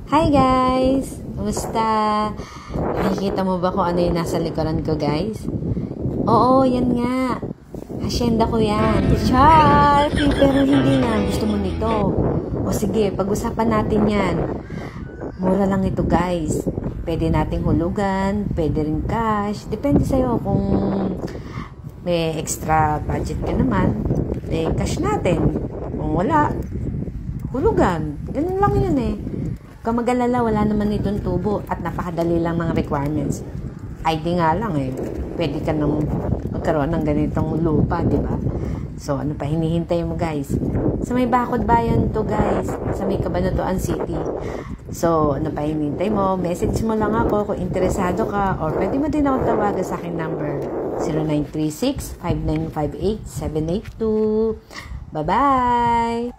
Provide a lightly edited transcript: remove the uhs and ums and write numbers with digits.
Hi guys! Kumusta? Nakikita mo ba kung ano yung nasa likuran ko guys? Oo, yan nga. Hacienda ko yan. Char! Pero hindi na. Gusto mo nito. O sige, pag-usapan natin yan. Mura lang ito guys. Pwede nating hulugan, pwede rin cash. Depende sa'yo kung may extra budget ka naman. Cash natin. Kung wala, hulugan. Ganun lang yun eh. Kung mag-alala, wala naman itong tubo at napakadali lang ng requirements. ID nga lang eh. Pwede ka nang magkaroon ng ganitong lupa, di ba? So, ano pa hinihintay mo guys? Sa may Bacod Bayan to guys. Sa may Cabanatuan City. So, ano pa hinihintay mo? Message mo lang ako kung interesado ka or pwede mo din ako tawagan sa akin number 0936-5958-782. Bye-bye!